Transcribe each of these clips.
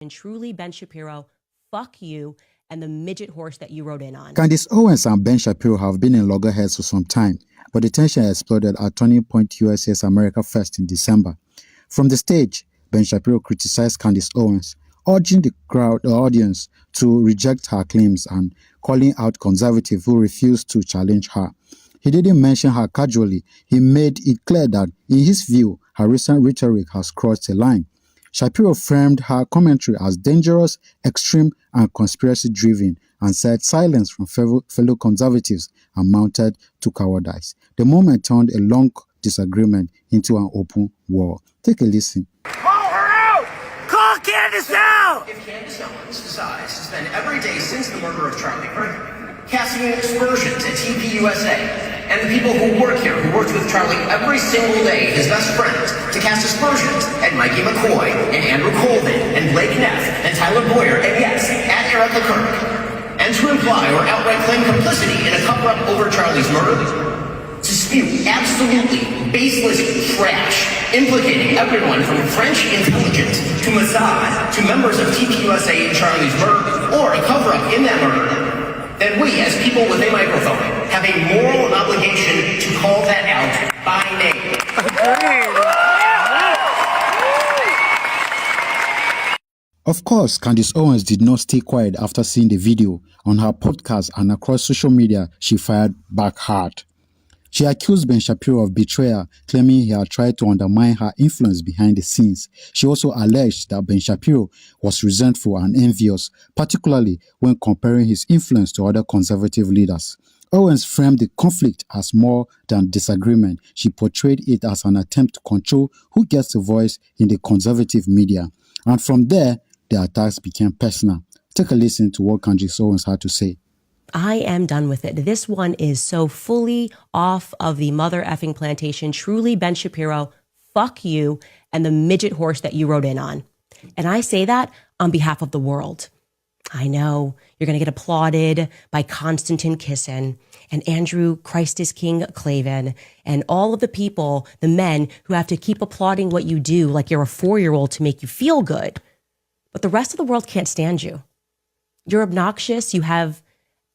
And truly, Ben Shapiro, fuck you and the midget horse that you rode in on. Candace Owens and Ben Shapiro have been in loggerheads for some time, but the tension exploded at Turning Point USA's AmericaFest in December. From the stage, Ben Shapiro criticized Candace Owens, urging the audience to reject her claims and calling out conservatives who refused to challenge her. He didn't mention her casually. He made it clear that, in his view, her recent rhetoric has crossed a line. Shapiro framed her commentary as dangerous, extreme, and conspiracy-driven, and said silence from fellow conservatives amounted to cowardice. The moment turned a long disagreement into an open war. Take a listen. Call her out! Call Candace out! If Candace Owens decides to spend every day since the murder of Charlie Kirk casting aspersions at TPUSA and the people who work here, who worked with Charlie every single day, his best friends, to cast aspersions at Mikey McCoy and Andrew Colvin and Blake Neff and Tyler Boyer and yes, at Erica Kirk, and to imply or outright claim complicity in a cover-up over Charlie's murder, to spew absolutely baseless trash implicating everyone from French intelligence to Mossad to members of TPUSA in Charlie's murder or a cover-up in that murder, then we, as people with a microphone, have a moral obligation to call that out by name. Of course, Candace Owens did not stay quiet after seeing the video. On her podcast and across social media, she fired back hard. She accused Ben Shapiro of betrayal, claiming he had tried to undermine her influence behind the scenes. She also alleged that Ben Shapiro was resentful and envious, particularly when comparing his influence to other conservative leaders. Owens framed the conflict as more than disagreement. She portrayed it as an attempt to control who gets a voice in the conservative media. And from there, the attacks became personal. Take a listen to what Candace Owens had to say. I am done with it. This one is so fully off of the mother effing plantation. Truly, Ben Shapiro, fuck you and the midget horse that you rode in on. And I say that on behalf of the world. I know you're going to get applauded by Konstantin Kisin and Andrew Christ is King Clavin and all of the people, the men who have to keep applauding what you do like you're a 4-year-old to make you feel good. But the rest of the world can't stand you. You're obnoxious. You have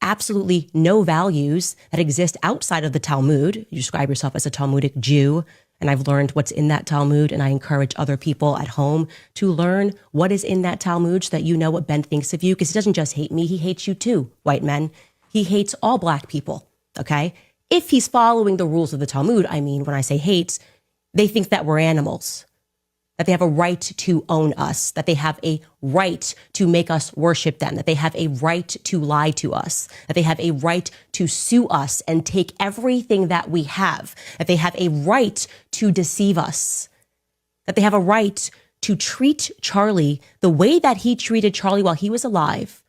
absolutely no values that exist outside of the Talmud. You describe yourself as a Talmudic Jew, and I've learned what's in that Talmud, and I encourage other people at home to learn what is in that Talmud so that you know what Ben thinks of you, because he doesn't just hate me, he hates you too, white men. He hates all black people, okay? If he's following the rules of the Talmud, I mean, when I say hates, they think that we're animals, that they have a right to own us, that they have a right to make us worship them, that they have a right to lie to us, that they have a right to sue us and take everything that we have, that they have a right to deceive us, that they have a right to treat Charlie the way that he treated Charlie while he was alive,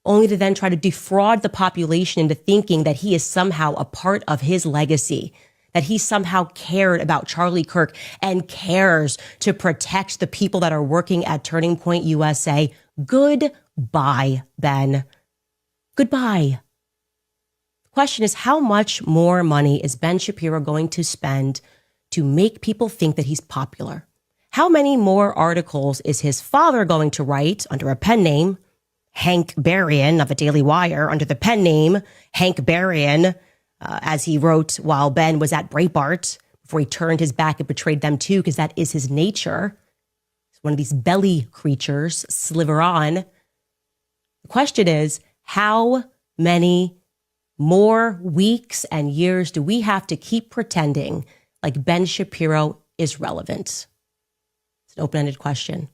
only to then try to defraud the population into thinking that he is somehow a part of his legacy, that he somehow cared about Charlie Kirk and cares to protect the people that are working at Turning Point USA. Goodbye, Ben. Goodbye. The question is, how much more money is Ben Shapiro going to spend to make people think that he's popular? How many more articles is his father going to write under a pen name, Hank Berrien of the Daily Wire, under the pen name Hank Berrien, as he wrote while Ben was at Breitbart, before he turned his back and betrayed them too, because that is his nature. He's one of these belly creatures, sliver on. The question is, how many more weeks and years do we have to keep pretending like Ben Shapiro is relevant? It's an open-ended question.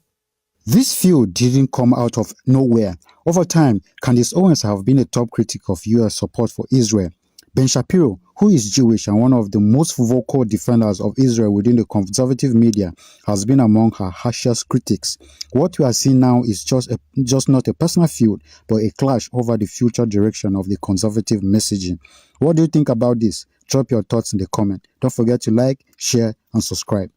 This feud didn't come out of nowhere. Over time, Candace Owens have been a top critic of U.S. support for Israel. Ben Shapiro, who is Jewish and one of the most vocal defenders of Israel within the conservative media, has been among her harshest critics. What we are seeing now is just not a personal feud, but a clash over the future direction of the conservative messaging. What do you think about this? Drop your thoughts in the comment. Don't forget to like, share, and subscribe.